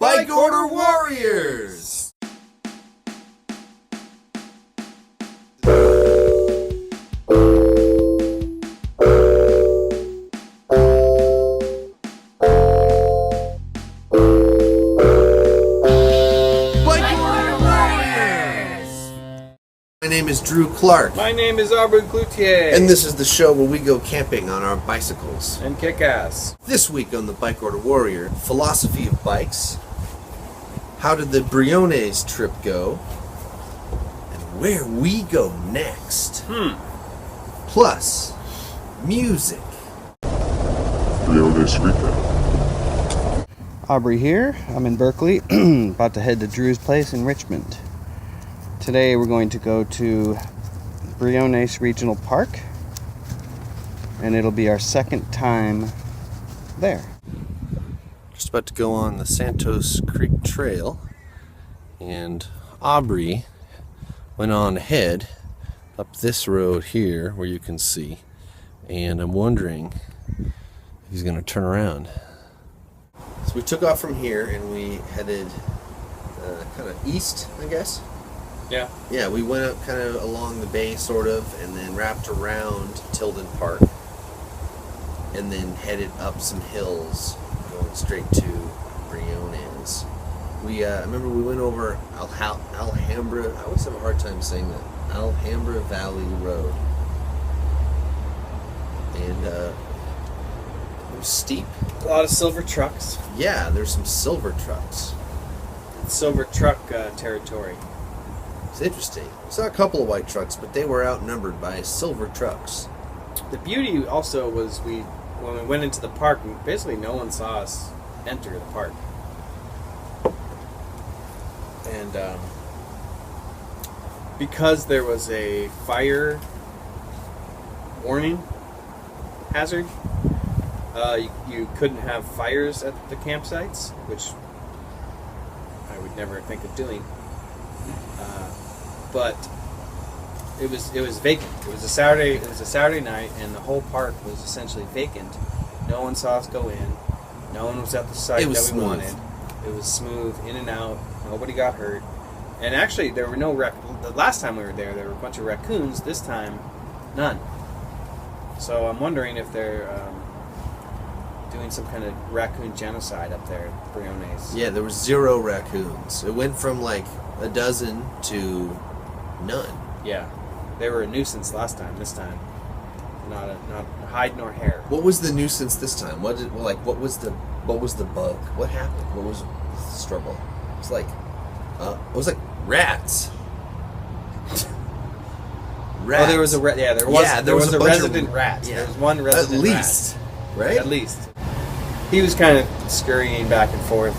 Bikorder Warriors! My name is Drew Clark. My name is Aubrey, and this is the show where we go camping on our bicycles. And kick ass. This week on the Bikorder Warrior, philosophy of bikes, how did the Briones trip go, and where we go next. Plus, music. Briones recap. Aubrey here. I'm in Berkeley, about to head to Drew's place in Richmond. Today we're going to go to Briones Regional Park, and it'll be our second time there. Just about to go on the Santos Creek Trail, and Aubrey went on ahead up this road here where you can see, and I'm wondering if he's going to turn around. So we took off from here and we headed kind of east, I guess. Yeah, we went up kind of along the bay, sort of, and then wrapped around Tilden Park, and then headed up some hills, going straight to Briones. I remember we went over Alhambra. I always have a hard time saying that. Alhambra Valley Road, and it was steep. A lot of silver trucks. Yeah, there's some silver trucks. Silver truck territory. It's interesting. We saw a couple of white trucks, but they were outnumbered by silver trucks. The beauty also was when we went into the park, basically no one saw us enter the park. And because there was a fire warning hazard, you couldn't have fires at the campsites, which I would never think of doing. But it was vacant. It was a Saturday night, and the whole park was essentially vacant. No one saw us go in. No one was at the site that we wanted. It was smooth, in and out. Nobody got hurt. And actually, there were no the last time we were there were a bunch of raccoons. This time, none. So I'm wondering if they're doing some kind of raccoon genocide up there at Briones. Yeah, there were 0 raccoons. It went from like a dozen to none. Yeah, they were a nuisance last time. This time, not hide nor hair. What was the nuisance this time? What was the bug? What happened? What was the struggle? It was like rats. Rats. Oh, there was a there was a resident rat. Yeah. There was one resident rat. At least, right? At least. He was kind of scurrying back and forth,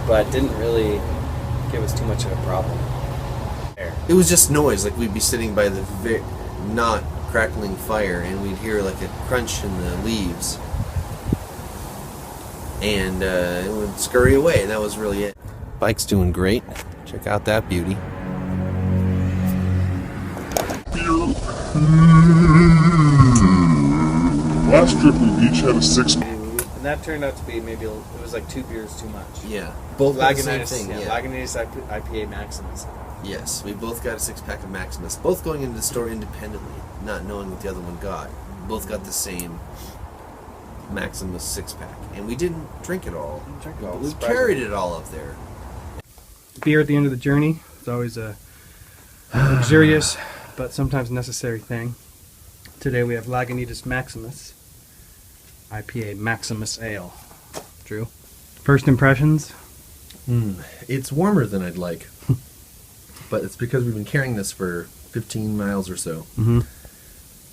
but didn't really give us too much of a problem. It was just noise, like we'd be sitting by the not crackling fire, and we'd hear like a crunch in the leaves, and it would scurry away, and that was really it. Bike's doing great. Check out that beauty. Last trip we each had a 6. And that turned out to be maybe, it was like 2 beers too much. Yeah. Both got the same thing. Yeah. Lagunitas IPA Maximus. Yes, we both got a 6-pack of Maximus. Both going into the store independently, not knowing what the other one got. Both got the same Maximus 6-pack. And we didn't drink it all. We carried it all up there. Beer at the end of the journey is always a luxurious but sometimes necessary thing. Today we have Lagunitas Maximus IPA Maximus Ale. Drew, first impressions? It's warmer than I'd like. But it's because we've been carrying this for 15 miles or so. Mm-hmm.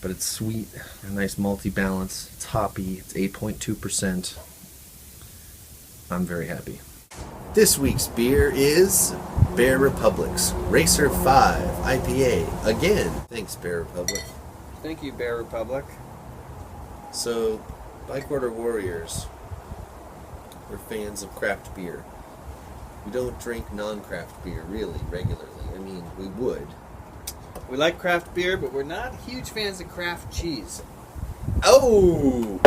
But it's sweet, a nice malty balance. It's hoppy. It's 8.2%. I'm very happy. This week's beer is Bear Republic's Racer 5 IPA. Again, thanks Bear Republic. Thank you, Bear Republic. So, Bikorder Warriors, we're fans of craft beer. We don't drink non-craft beer, really, regularly. I mean, we would. We like craft beer, but we're not huge fans of craft cheese. Oh!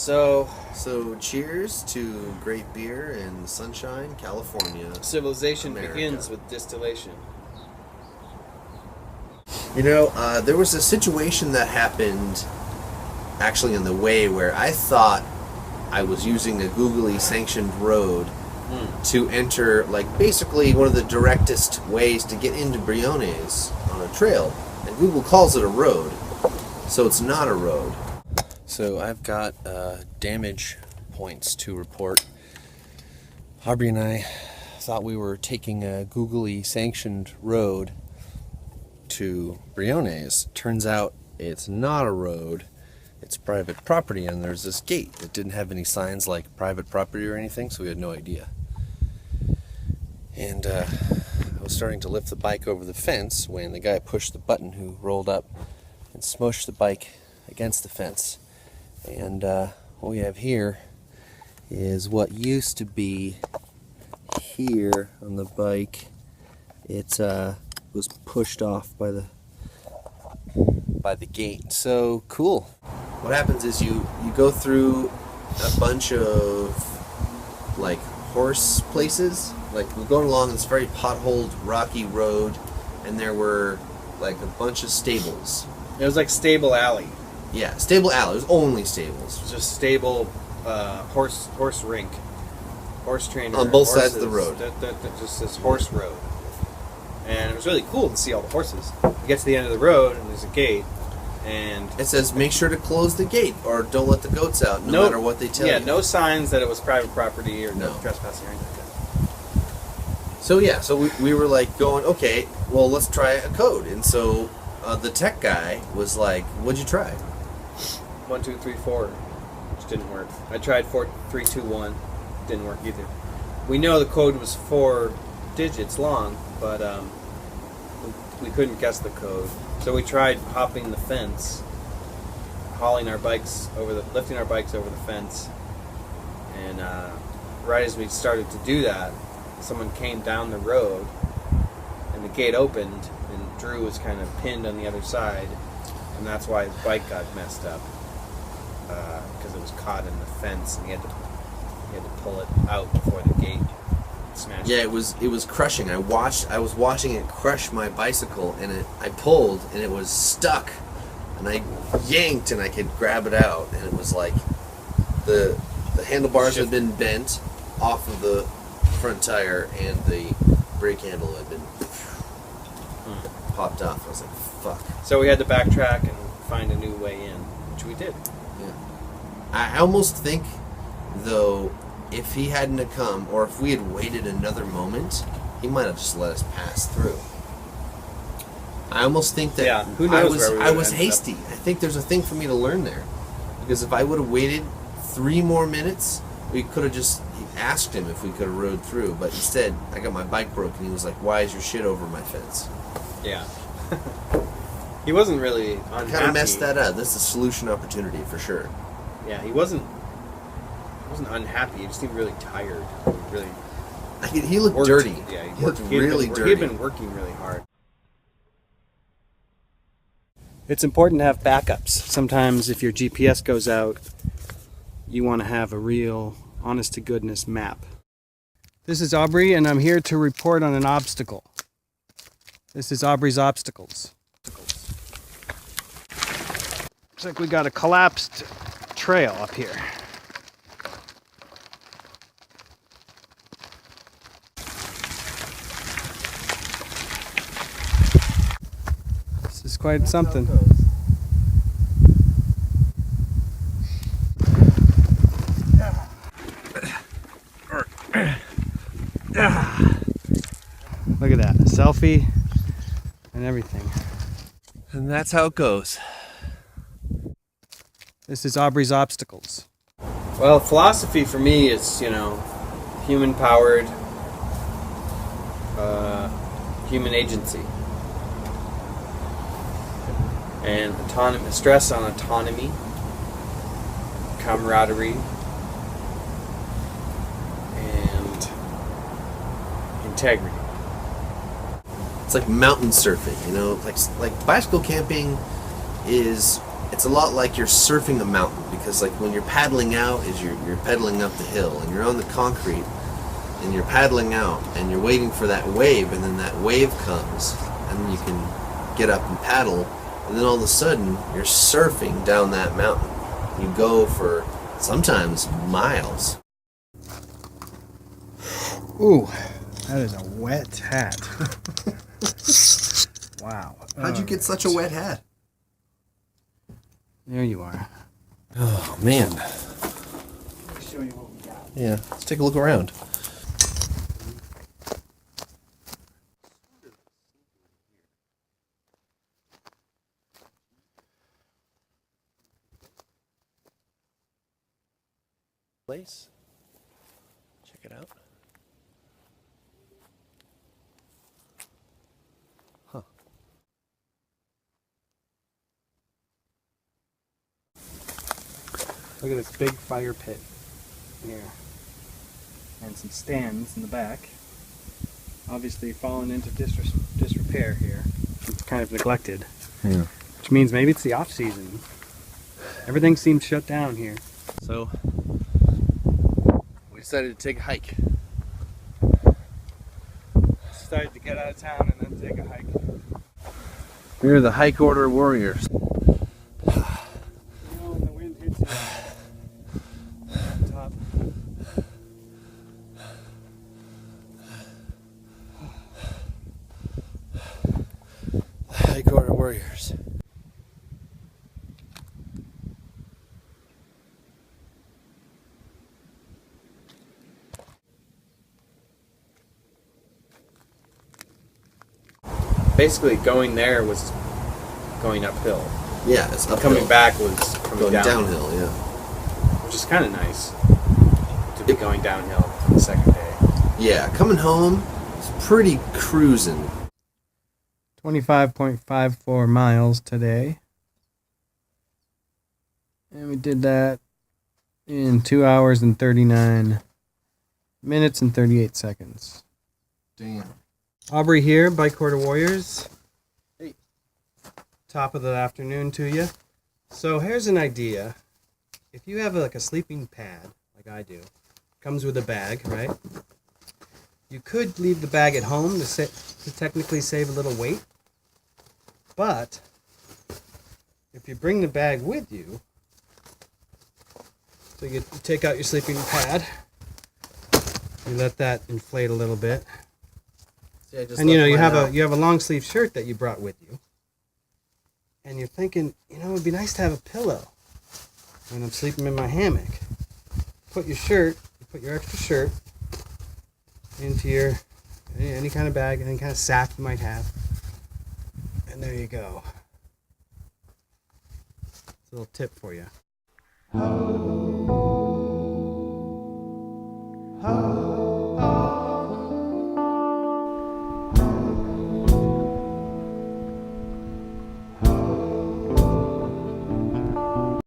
So cheers to great beer in Sunshine, California. civilization America. begins with distillation. You know, there was a situation that happened actually on the way where I thought I was using a googly sanctioned road to enter, like, basically one of the directest ways to get into Briones on a trail. And Google calls it a road, so it's not a road. So I've got damage points to report. Aubrey and I thought we were taking a googly sanctioned road to Briones. Turns out it's not a road, it's private property, and there's this gate that didn't have any signs like private property or anything, so we had no idea. And I was starting to lift the bike over the fence when the guy pushed the button who rolled up and smushed the bike against the fence. And what we have here is what used to be here on the bike. It was pushed off by the gate. So cool. What happens is you go through a bunch of like horse places. Like we're going along this very potholed, rocky road, and there were like a bunch of stables. It was like Stable Alley. Yeah, stable alley. It was only stables. It was just stable horse rink. Horse trainer. On both sides of the road. Just this horse road. And it was really cool to see all the horses. You get to the end of the road and there's a gate. And it says make sure to close the gate or don't let the goats out no matter what they tell you. Yeah, no signs that it was private property or no trespassing or anything like that. So we were like going, okay, well, let's try a code. And so the tech guy was like, what'd you try? 1, 2, 3, 4, which didn't work. I tried 4, 3, 2, 1, didn't work either. We know the code was 4 digits long, but we couldn't guess the code. So we tried hopping the fence, lifting our bikes over the fence, and right as we started to do that, someone came down the road, and the gate opened, and Drew was kind of pinned on the other side, and that's why his bike got messed up, because it was caught in the fence, and he had to pull it out before the gate smashed. Yeah, it was crushing. I was watching it crush my bicycle, and I pulled, and it was stuck, and I yanked, and I could grab it out, and it was like the handlebars had been bent off of the front tire, and the brake handle had been popped off. I was like, fuck. So we had to backtrack and find a new way in, which we did. Yeah. I almost think, though, if he hadn't have come, or if we had waited another moment, he might have just let us pass through. I almost think that who knows I was hasty. I think there's a thing for me to learn there. Because if I would have waited 3 more minutes, we could have just asked him if we could have rode through. But instead, I got my bike broken. He was like, why is your shit over my fence? Yeah. He wasn't really unhappy. I kind of messed that up. That's a solution opportunity for sure. Yeah, he wasn't unhappy. He just seemed really tired. Really. He looked dirty. Yeah, he looked really dirty. He had been working really hard. It's important to have backups. Sometimes if your GPS goes out, you want to have a real, honest-to-goodness map. This is Aubrey, and I'm here to report on an obstacle. This is Aubrey's obstacles. Looks like we got a collapsed trail up here. This is quite something. Look at that, a selfie and everything. And that's how it goes. This is Aubrey's obstacles. Well, philosophy for me is, human-powered, human agency. And stress on autonomy, camaraderie, and integrity. It's like mountain surfing, like bicycle camping it's a lot like you're surfing a mountain, because like when you're paddling out, you're pedaling up the hill, and you're on the concrete, and you're paddling out, and you're waiting for that wave, and then that wave comes, and then you can get up and paddle, and then all of a sudden you're surfing down that mountain. You go for sometimes miles. Ooh, that is a wet hat. Wow. How'd you get such a wet hat? There you are. Oh man. Let me show you what we got. Yeah, let's take a look around. Place. Check it out. Huh. Look at this big fire pit here. And some stands in the back. Obviously fallen into disrepair here. It's kind of neglected. Yeah. Which means maybe it's the off season. Everything seems shut down here. So we decided to take a hike. Decided to get out of town and then take a hike. We're the Bikorder Warriors. You know, when the wind hits you on top. Bikorder Warriors. Basically, going there was going uphill. Yeah, it's uphill. Coming back was coming Going downhill, downhill, yeah. which is kind of nice to be going downhill the second day. Yeah, coming home, it's pretty cruising. 25.54 miles today. And we did that in 2 hours and 39 minutes and 38 seconds. Damn. Aubrey here, Bikorder Warriors. Hey. Top of the afternoon to you. So here's an idea. If you have like a sleeping pad, like I do, comes with a bag, right? You could leave the bag at home to technically save a little weight. But if you bring the bag with you, so you take out your sleeping pad, you let that inflate a little bit. And you know you have a long sleeve shirt that you brought with you, and you're thinking, you know, it'd be nice to have a pillow when I'm sleeping in my hammock. Put your extra shirt into your any kind of bag, any kind of sack you might have, and there you go. It's a little tip for you.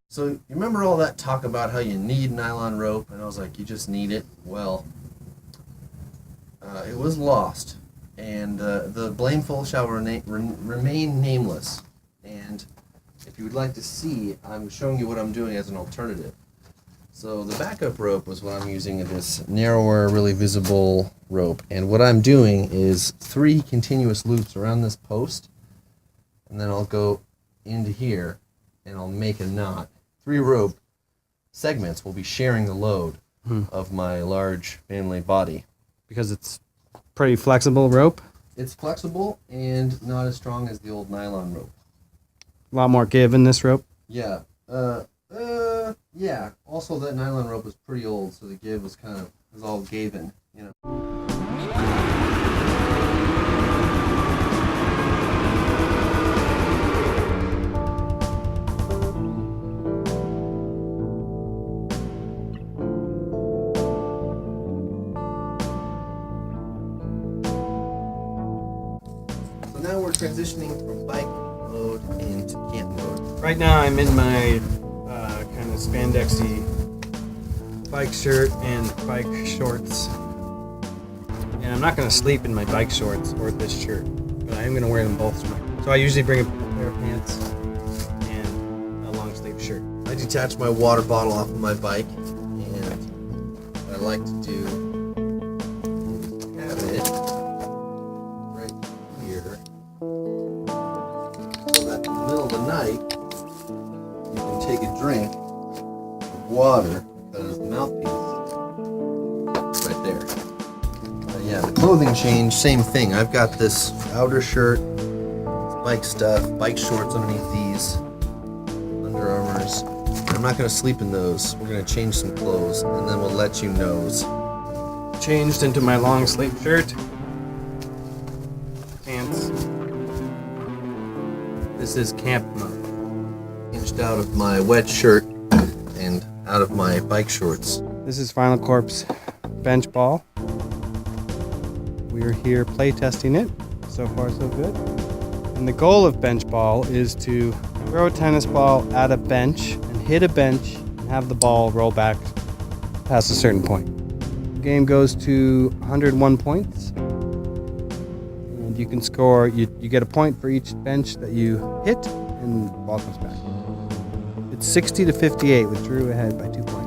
So you remember all that talk about how you need nylon rope, and I was like, you just need it? Well, it was lost, and the blameful shall remain nameless. And if you would like to see, I'm showing you what I'm doing as an alternative. So the backup rope was what I'm using, this narrower, really visible rope. And what I'm doing is 3 continuous loops around this post, and then I'll go into here, and I'll make a knot. 3 rope segments will be sharing the load of my large Finaly body. Because it's pretty flexible rope. It's flexible and not as strong as the old nylon rope. A lot more give in this rope. Yeah. Yeah. Also, that nylon rope was pretty old, so the give was all gaven, you know. So now we're transitioning from bike mode into camp mode. Right now I'm in my kind of spandexy bike shirt and bike shorts. And I'm not going to sleep in my bike shorts or this shirt, but I am going to wear them both. So I usually bring a pair of pants and a long sleeve shirt. I detached my water bottle off of my bike, and what I like to do is have it right here, so that in the middle of the night you can take a drink of water that is the mouthpiece right there. Yeah, the clothing change, same thing. I've got this outer shirt, bike stuff, bike shorts underneath these, Under Armours. I'm not going to sleep in those. We're going to change some clothes, and then we'll let you nose. Changed into my long sleeve shirt, pants. This is camp mode. Changed out of my wet shirt and out of my bike shorts. This is Final Corp's bench ball. We're here play testing it. So far, so good. And the goal of bench ball is to throw a tennis ball at a bench and hit a bench and have the ball roll back past a certain point. The game goes to 101 points. And you can score, you get a point for each bench that you hit, and the ball comes back. It's 60 to 58 with Drew ahead by 2 points.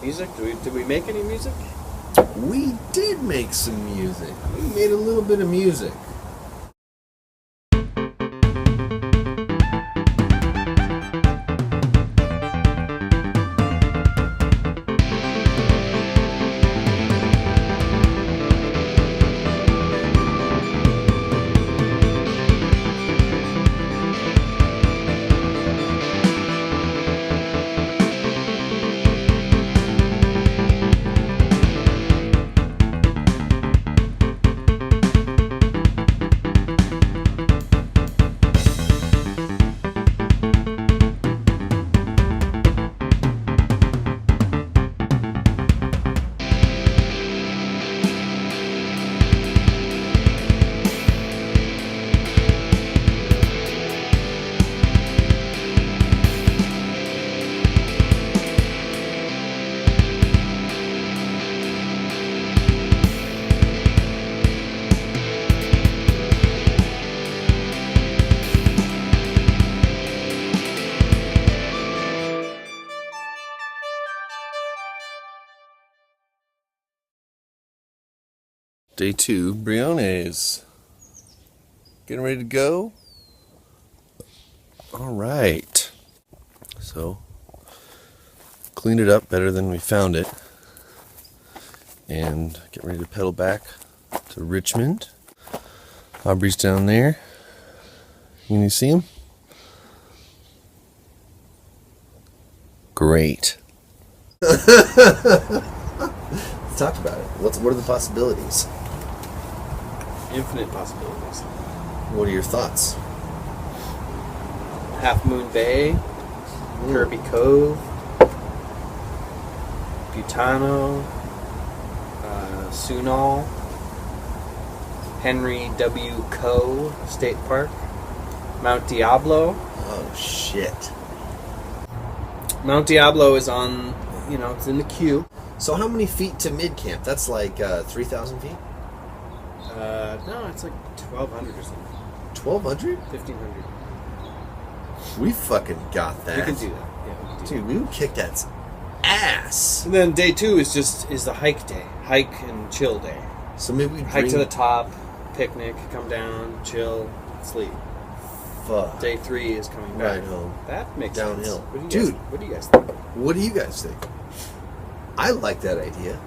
Music? Did we make any music? We did make some music. We made a little bit of music. Day 2, Briones. Getting ready to go? All right. So, cleaned it up better than we found it. And get ready to pedal back to Richmond. Aubrey's down there. Can you see him? Great. Let's talk about it. What are the possibilities? Infinite possibilities. What are your thoughts? Half Moon Bay, Kirby Cove, Butano, Sunol, Henry W. Coe State Park, Mount Diablo. Oh, shit. Mount Diablo is on, it's in the queue. So how many feet to mid-camp? That's like 3,000 feet? No, it's like 1,200 or something. 1,200? 1,500. We fucking got that. We can do that. Yeah, we can do Dude, we would kick that ass. And then day 2 is the hike day. Hike and chill day. So maybe we Hike to the top, picnic, come down, chill, sleep. Fuck. Day 3 is coming back. Right home. That makes Downhill. sense. Dude. What do you guys think? What do you guys think? I like that idea.